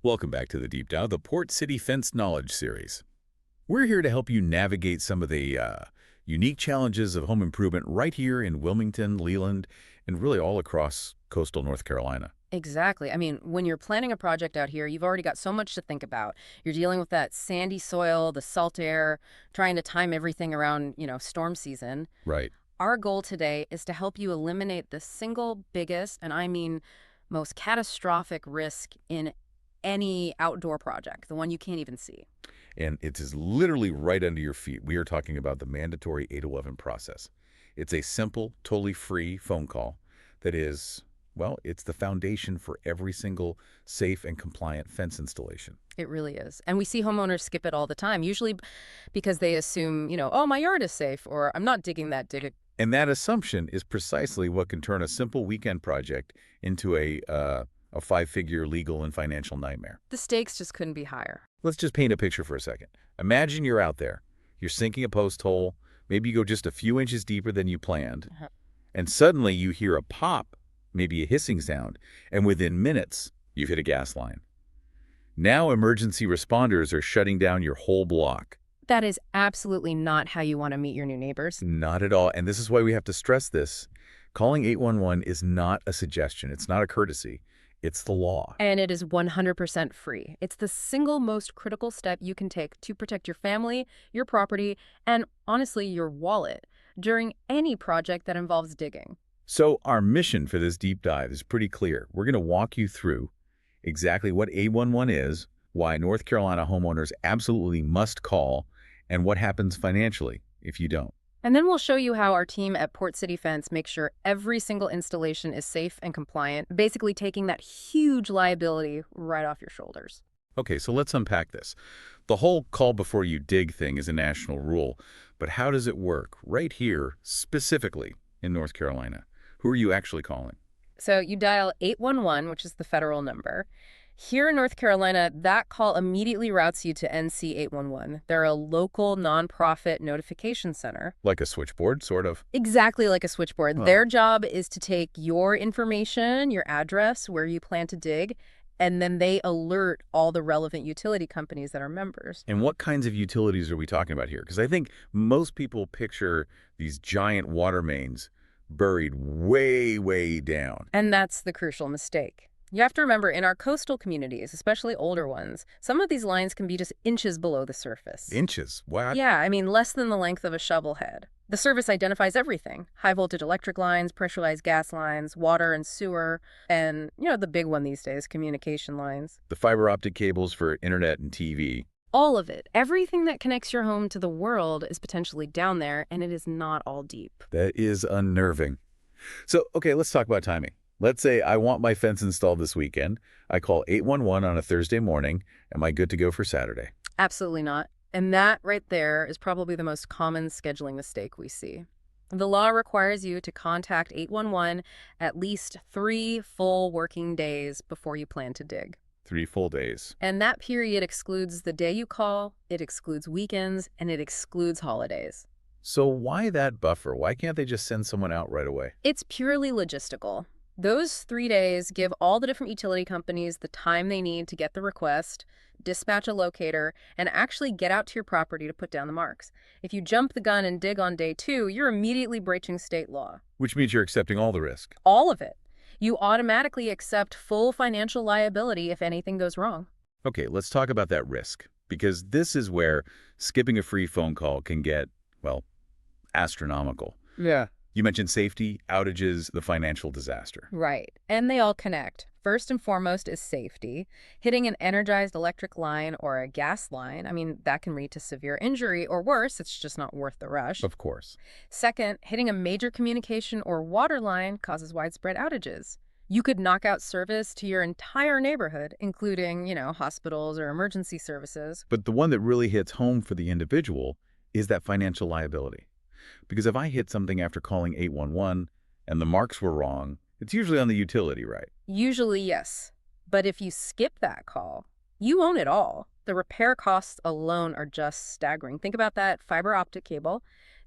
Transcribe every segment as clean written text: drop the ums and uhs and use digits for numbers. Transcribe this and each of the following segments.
Welcome back to the Deep Dive, the Port City Fence Knowledge Series. We're here to help you navigate some of the unique challenges of home improvement right here in Wilmington, Leland, and really all across coastal North Carolina. Exactly. I mean, when you're planning a project out here, you've already got so much to think about. You're dealing with that sandy soil, the salt air, trying to time everything around, storm season. Right. Our goal today is to help you eliminate the single biggest, and I mean most catastrophic risk in any outdoor project, the one you can't even see. And it is literally right under your feet. We are talking about the mandatory 811 process. It's a simple, totally free phone call that is, well, it's the foundation for every single safe and compliant fence installation. It really is. And we see homeowners skip it all the time, usually because they assume, oh, my yard is safe, or I'm not digging that dig. And that assumption is precisely what can turn a simple weekend project into a five-figure legal and financial nightmare. The stakes just couldn't be higher. Let's just paint a picture for a second. Imagine you're out there. You're sinking a post hole. Maybe you go just a few inches deeper than you planned. And suddenly you hear a pop, maybe a hissing sound, and within minutes, you've hit a gas line. Now emergency responders are shutting down your whole block. That is absolutely not how you want to meet your new neighbors. Not at all. And this is why we have to stress this. Calling 811 is not a suggestion. It's not a courtesy. It's the law. And it is 100% free. It's the single most critical step you can take to protect your family, your property, and honestly, your wallet during any project that involves digging. So our mission for this deep dive is pretty clear. We're going to walk you through exactly what 811 is, why North Carolina homeowners absolutely must call, and what happens financially if you don't. And then we'll show you how our team at Port City Fence makes sure every single installation is safe and compliant, basically taking that huge liability right off your shoulders. Okay, so let's unpack this. The whole call before you dig thing is a national rule, but how does it work right here, specifically in North Carolina? Who are you actually calling? So you dial 811, which is the federal number. Here in North Carolina, that call immediately routes you to NC 811. They're a local nonprofit notification center. Like a switchboard, sort of? Exactly like a switchboard. Huh. Their job is to take your information, your address, where you plan to dig, and then they alert all the relevant utility companies that are members. And what kinds of utilities are we talking about here? Because I think most people picture these giant water mains buried way, way down. And that's the crucial mistake. You have to remember, in our coastal communities, especially older ones, some of these lines can be just inches below the surface. Inches? What? Yeah, I mean, less than the length of a shovel head. The service identifies everything: high voltage electric lines, pressurized gas lines, water and sewer, and, the big one these days, communication lines. The fiber optic cables for internet and TV. All of it. Everything that connects your home to the world is potentially down there, and it is not all deep. That is unnerving. So, okay, let's talk about timing. Let's say I want my fence installed this weekend. I call 811 on a Thursday morning. Am I good to go for Saturday? Absolutely not. And that right there is probably the most common scheduling mistake we see. The law requires you to contact 811 at least 3 full working days before you plan to dig. 3 full days. And that period excludes the day you call, it excludes weekends, and it excludes holidays. So why that buffer? Why can't they just send someone out right away? It's purely logistical. Those 3 days give all the different utility companies the time they need to get the request, dispatch a locator, and actually get out to your property to put down the marks. If you jump the gun and dig on day 2, you're immediately breaching state law. Which means you're accepting all the risk. All of it. You automatically accept full financial liability if anything goes wrong. Okay, let's talk about that risk, because this is where skipping a free phone call can get, well, astronomical. Yeah. You mentioned safety, outages, the financial disaster. Right. And they all connect. First and foremost is safety. Hitting an energized electric line or a gas line, that can lead to severe injury, or worse, it's just not worth the rush. Of course. Second, hitting a major communication or water line causes widespread outages. You could knock out service to your entire neighborhood, including, hospitals or emergency services. But the one that really hits home for the individual is that financial liability. Because if I hit something after calling 811 and the marks were wrong, it's usually on the utility, right? Usually, yes. But if you skip that call, you own it all. The repair costs alone are just staggering. Think about that fiber optic cable.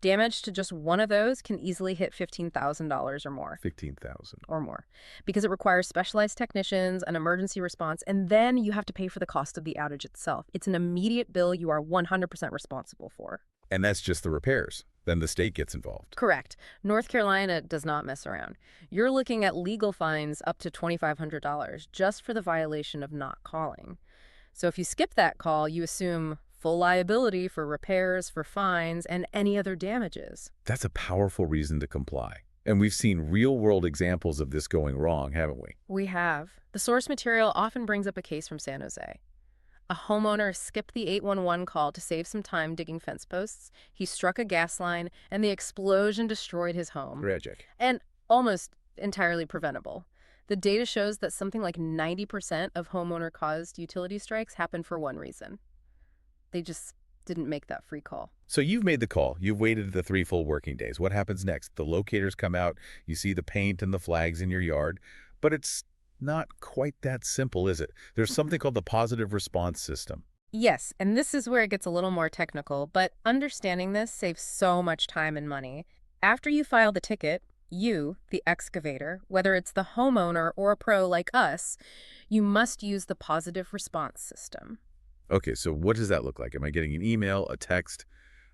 Damage to just one of those can easily hit $15,000 or more. 15,000. Or more, because it requires specialized technicians, an emergency response, and then you have to pay for the cost of the outage itself. It's an immediate bill you are 100% responsible for. And that's just the repairs. Then the state gets involved. Correct. North Carolina does not mess around. You're looking at legal fines up to $2,500 just for the violation of not calling. So if you skip that call, you assume full liability for repairs, for fines, and any other damages. That's a powerful reason to comply. And we've seen real-world examples of this going wrong, haven't we? We have. The source material often brings up a case from San Jose. A homeowner skipped the 811 call to save some time digging fence posts. He struck a gas line, and the explosion destroyed his home. Tragic. And almost entirely preventable. The data shows that something like 90% of homeowner-caused utility strikes happen for one reason. They just didn't make that free call. So you've made the call. You've waited the 3 full working days. What happens next? The locators come out. You see the paint and the flags in your yard. But it's not quite that simple, is it? There's something called the positive response system. Yes, and this is where it gets a little more technical, but understanding this saves so much time and money. After you file the ticket, you, the excavator, whether it's the homeowner or a pro like us, you must use the positive response system. Okay, so what does that look like? Am I getting an email, a text?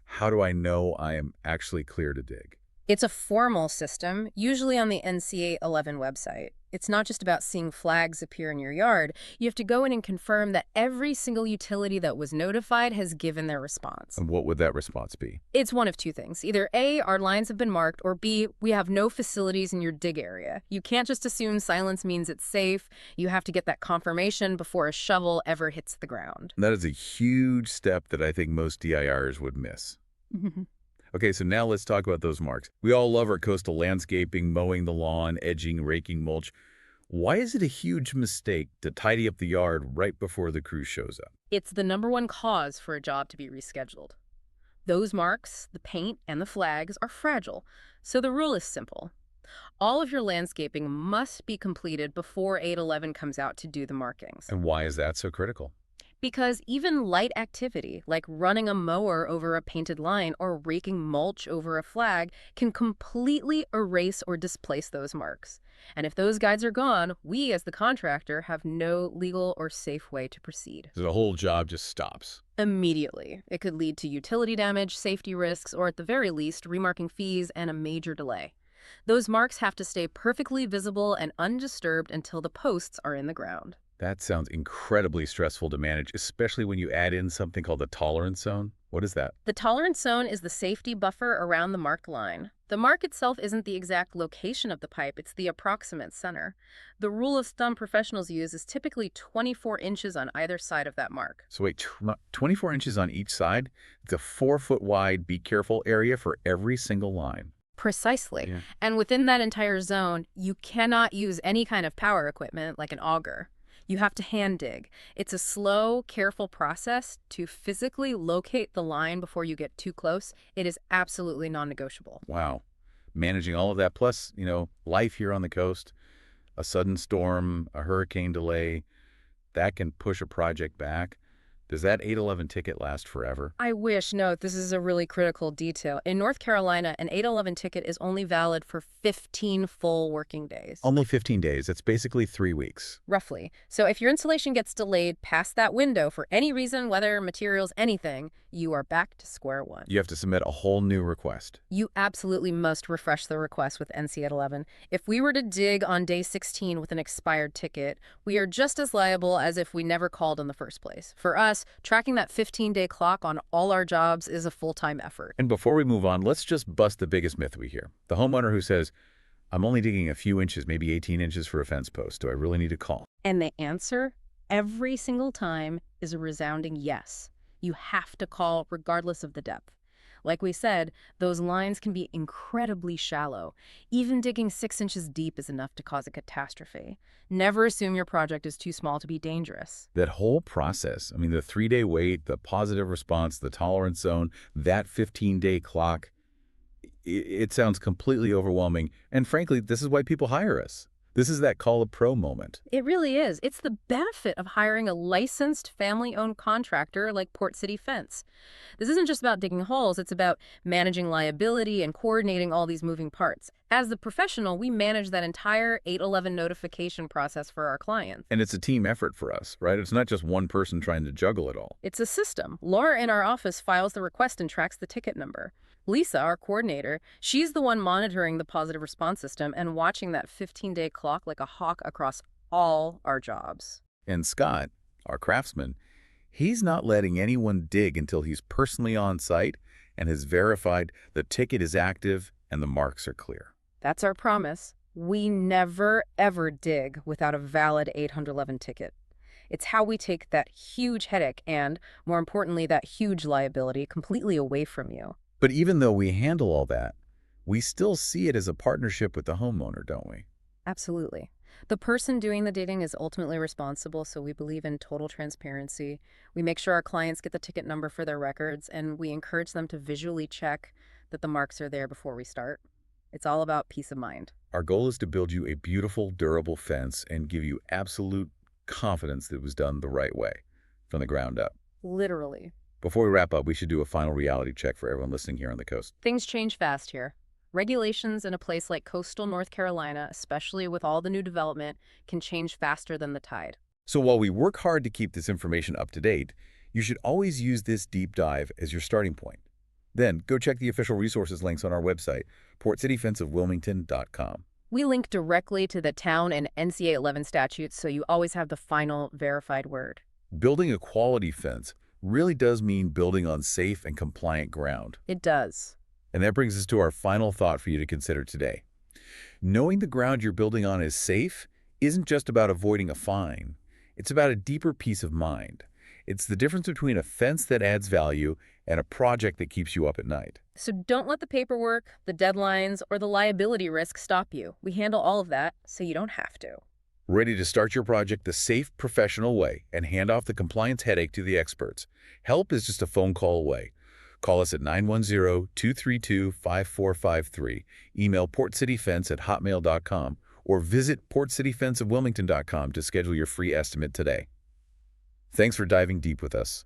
How do I know I am actually clear to dig? It's a formal system, usually on the NC811 website. It's not just about seeing flags appear in your yard. You have to go in and confirm that every single utility that was notified has given their response. And what would that response be? It's one of two things. Either A, our lines have been marked, or B, we have no facilities in your dig area. You can't just assume silence means it's safe. You have to get that confirmation before a shovel ever hits the ground. That is a huge step that I think most DIRers would miss. Okay, so now let's talk about those marks. We all love our coastal landscaping, mowing the lawn, edging, raking mulch. Why is it a huge mistake to tidy up the yard right before the crew shows up? It's the #1 cause for a job to be rescheduled. Those marks, the paint, and the flags are fragile, so the rule is simple. All of your landscaping must be completed before 811 comes out to do the markings. And why is that so critical? Because even light activity, like running a mower over a painted line or raking mulch over a flag, can completely erase or displace those marks. And if those guides are gone, we as the contractor have no legal or safe way to proceed. So the whole job just stops. Immediately. It could lead to utility damage, safety risks, or at the very least, remarking fees and a major delay. Those marks have to stay perfectly visible and undisturbed until the posts are in the ground. That sounds incredibly stressful to manage, especially when you add in something called the tolerance zone. What is that? The tolerance zone is the safety buffer around the marked line. The mark itself isn't the exact location of the pipe, it's the approximate center. The rule of thumb professionals use is typically 24 inches on either side of that mark. So wait, 24 inches on each side? It's a 4-foot wide, be careful area for every single line. Precisely. Yeah. And within that entire zone, you cannot use any kind of power equipment like an auger. You have to hand dig. It's a slow, careful process to physically locate the line before you get too close. It is absolutely non-negotiable. Wow. Managing all of that, plus, life here on the coast, a sudden storm, a hurricane delay, that can push a project back. Does that 811 ticket last forever? I wish. No, this is a really critical detail. In North Carolina, an 811 ticket is only valid for 15 full working days. Only 15 days. That's basically 3 weeks. Roughly. So if your installation gets delayed past that window for any reason, weather, materials, anything, you are back to square one. You have to submit a whole new request. You absolutely must refresh the request with NC811. If we were to dig on day 16 with an expired ticket, we are just as liable as if we never called in the first place. For us, tracking that 15-day clock on all our jobs is a full-time effort. And before we move on, let's just bust the biggest myth we hear. The homeowner who says, I'm only digging a few inches, maybe 18 inches for a fence post. Do I really need to call? And the answer, every single time, is a resounding yes. You have to call regardless of the depth. Like we said, those lines can be incredibly shallow. Even digging 6 inches deep is enough to cause a catastrophe. Never assume your project is too small to be dangerous. That whole process, the 3-day wait, the positive response, the tolerance zone, that 15-day clock, it sounds completely overwhelming. And frankly, this is why people hire us. This is that call a pro moment. It really is. It's the benefit of hiring a licensed family-owned contractor like Port City Fence. This isn't just about digging holes, it's about managing liability and coordinating all these moving parts. As the professional, we manage that entire 811 notification process for our clients. And it's a team effort for us, right? It's not just one person trying to juggle it all. It's a system. Laura in our office files the request and tracks the ticket number. Lisa, our coordinator, she's the one monitoring the positive response system and watching that 15-day clock like a hawk across all our jobs. And Scott, our craftsman, he's not letting anyone dig until he's personally on site and has verified the ticket is active and the marks are clear. That's our promise. We never, ever dig without a valid 811 ticket. It's how we take that huge headache and, more importantly, that huge liability completely away from you. But even though we handle all that, we still see it as a partnership with the homeowner, don't we? Absolutely. The person doing the digging is ultimately responsible, so we believe in total transparency. We make sure our clients get the ticket number for their records, and we encourage them to visually check that the marks are there before we start. It's all about peace of mind. Our goal is to build you a beautiful, durable fence and give you absolute confidence that it was done the right way, from the ground up. Literally. Before we wrap up, we should do a final reality check for everyone listening here on the coast. Things change fast here. Regulations in a place like coastal North Carolina, especially with all the new development, can change faster than the tide. So while we work hard to keep this information up to date, you should always use this deep dive as your starting point. Then go check the official resources links on our website, portcityfenceofwilmington.com. We link directly to the town and NCA 11 statutes, so you always have the final verified word. Building a quality fence really does mean building on safe and compliant ground. It does. And that brings us to our final thought for you to consider today. Knowing the ground you're building on is safe isn't just about avoiding a fine. It's about a deeper peace of mind. It's the difference between a fence that adds value and a project that keeps you up at night. So don't let the paperwork, the deadlines, or the liability risk stop you. We handle all of that, so you don't have to. Ready to start your project the safe, professional way and hand off the compliance headache to the experts? Help is just a phone call away. Call us at 910-232-5453, email portcityfence@hotmail.com, or visit portcityfenceofwilmington.com to schedule your free estimate today. Thanks for diving deep with us.